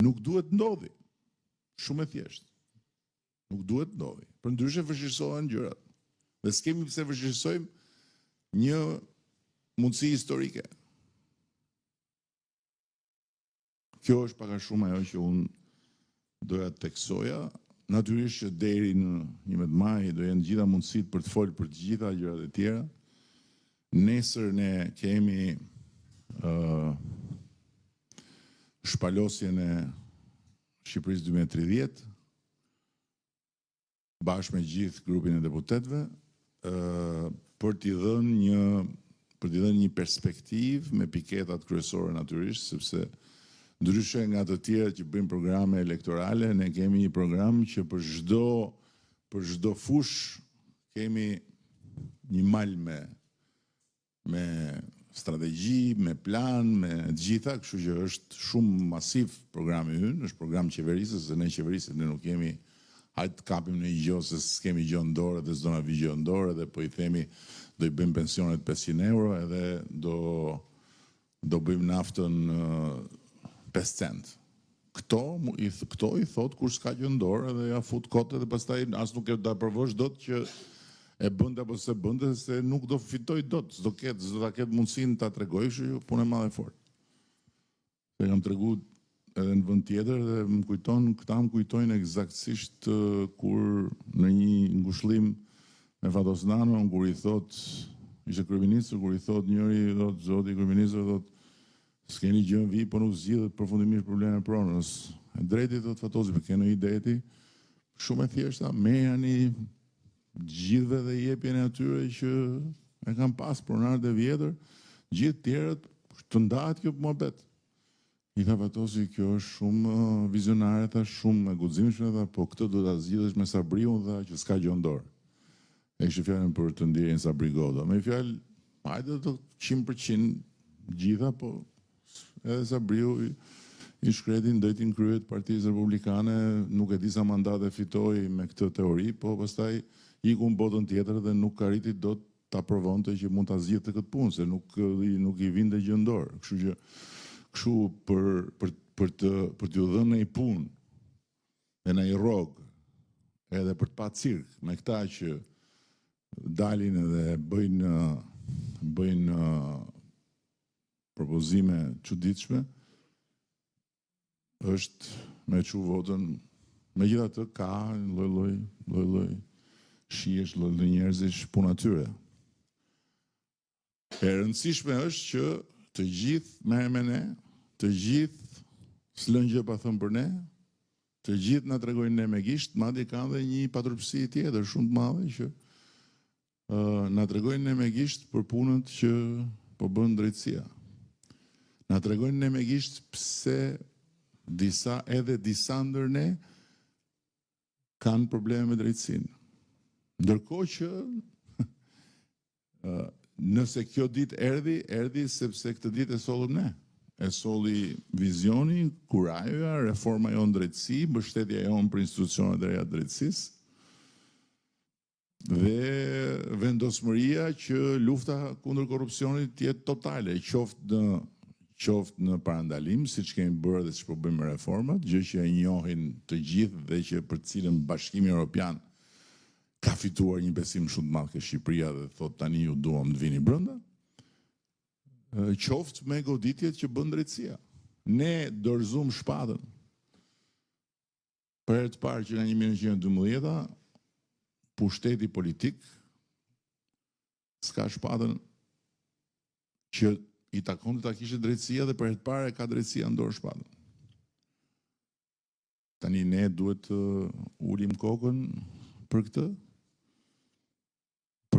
Nuk duhet ndodhi. Shumë e thjeshtë. Nuk duhet ndodhi. Për ndryshe vështirësohen gjërat. Dhe s'kemi pse vështirësojmë një mundësi historike. Kjo është pak a shumë ajo që unë doja të teksoja. Natyrisht që deri në 11 maj do jenë gjitha mundësitë për të folur për të gjitha gjërat e tjera. Nesër ne kemi shpalosjen e Shqipërisë 2030 bashkë me gjithë grupin e deputetëve për t'i dhënë një perspektivë me piketat kryesore natyrisht, sepse ndryshe nga të tjerë që bëjmë programe elektorale, ne kemi një program që për çdo fush kemi një mal me strategji, me plan, me gjitha, kështu që është shumë masiv programi ynë, është program qeverisës, se ne qeverisët ne nuk kemi hajtë kapim në një gjë se s'kemi gjë në dorë dhe s'do na vi gjë në dorë dhe po i themi do i bëjmë pensionet 500 euro edhe do bëjmë naftën 5 cent. Këto i thot kur s'ka gjë në dorë edhe ja fut kote dhe pastaj as nuk e da provosh dot që e bënde apo se bënde, se nuk do fitoj dot, s'do ta ketë mundësinë ta tregoj, kështu që punë e madhe fort. Se kam tregu edhe në vend tjetër dhe këta më kujtojnë eksaktësisht kur në një ngushëllim me Fatosnano, kur i thot, ishte kryeministër, kur i thot njëri, zoti kryeministër, thot, s'keni gjë në vi, po nuk zgjidhet përfundimisht problemi i pronës. E drejti thot Fatosi, për keni ideti, shumë e thjeshta, merrni gjithëve dhe jepjeni atyre që e kanë pas pronarët e vjetër, gjithë tjerët të ndahet kjo muhabet. I tha Fatosi, kjo është shumë vizionare, tha, shumë e guximshme, tha, po këtë do ta zgjidhësh me Sabriun, tha, që s'ka gjë në dorë. E kishte fjalën për të ndjerën Sabri Goda. Me fjalë, hajde të 100% gjitha, po edhe Sabriu i shkreti ndëjtin kryet Partisë Republikane, nuk e di sa mandate fitoi me këtë teori, po pastaj iku në botën tjetër dhe nuk arriti dot ta provonte që mund ta zgjidhte këtë punë, se nuk i vinte gjë në dorë. Kështu që për t'ju dhënë një punë e në një rrogë, edhe për të pa cirk me këta që dalin edhe bëjnë propozime çuditshme, është me çu votën. Megjithatë ka lloj shihesh, lloj njerëzish punë atyre. E rëndësishme është që të gjithë merren me ne, të gjithë s'lën gjë pa thënë për ne, të gjithë na tregojnë ne me gisht, madje kanë dhe një paturpsi tjetër shumë të madhe që na tregojnë ne me gisht për punët që po bën drejtësia. Na tregojnë ne me gisht pse disa ndër ne kanë probleme me drejtësinë. Ndërkohë që nëse kjo ditë erdhi sepse këtë ditë e sollëm ne. E solli vizioni, kurajoja, reforma jonë drejtësi, mbështetja jonë për institucionet e reja të drejtësisë dhe vendosmëria që lufta kundër korrupsionit të jetë totale, qoftë në parandalim, siç kemi bërë dhe siç po bëjmë reformat, gjë që e njohin të gjithë dhe që për cilën Bashkimi Evropian ka fituar një besim shumë të madh ke Shqipëria dhe thot tani ju duam të vini brenda, qoftë me goditjet që bën drejtësia. Ne dorëzum shpatën. Për herë të parë që nga 1912 pushteti politik s'ka shpatën që i takon të ta kishte drejtësia dhe për herë të parë ka drejtësia në dorë shpatën. Tani ne duhet të ulim kokën për këtë.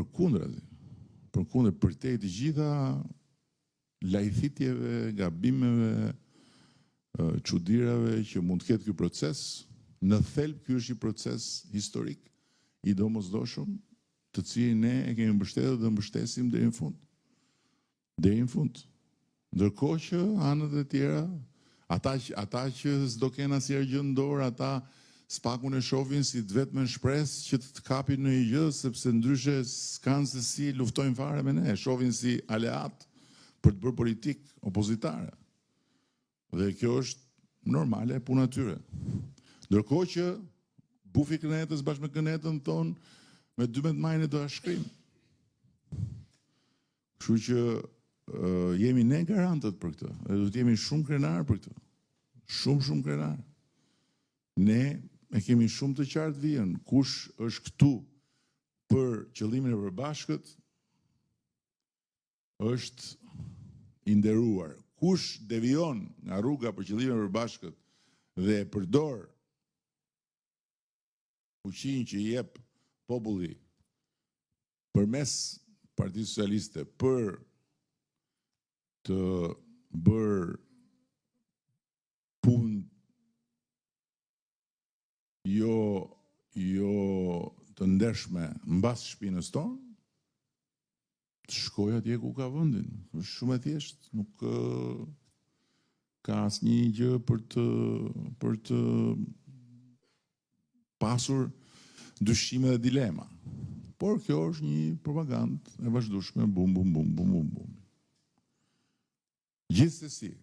Përkundër përtej të gjitha lajthitjeve, gabimeve, çuditërave që mund të ketë ky proces, në thelb ky është një proces historik i domosdoshëm, të cilin ne e kemi mbështetur dhe mbështesim deri në fund. Deri në fund. Ndërkohë që anët e tjera, ata që s'do kenë asnjëherë gjë në dorë, ata s'pakun e shohin si të vetmen shpresë që të kapin në një gjë, sepse ndryshe s'kan se si luftojnë fare me ne, shohin si aleat për të bërë politik opozitare. Dhe kjo është normale e puna tyre. Ndërkohë që bufi Kënetës bashkë me Kënetën thonë me 12 majnë do shkrim. Kështu që jemi ne garantët për këtë. Dhe do të jemi shumë krenar për këtë. Shumë krenar. Ne e kemi shumë të qartë vijën. Kush është këtu për qëllimin e përbashkët është i nderuar. Kush devion nga rruga për qëllimin e përbashkët dhe e përdor fuqinë që i jep populli përmes Partisë Socialiste për të bërë punë jo të ndershme mbas shpinës tonë, të shkoj atje ku ka vendin. Është shumë e thjeshtë, nuk ka asnjë gjë për të pasur dyshime dhe dilema. Por kjo është një propagandë e vazhdueshme, bum. Gjithsesi,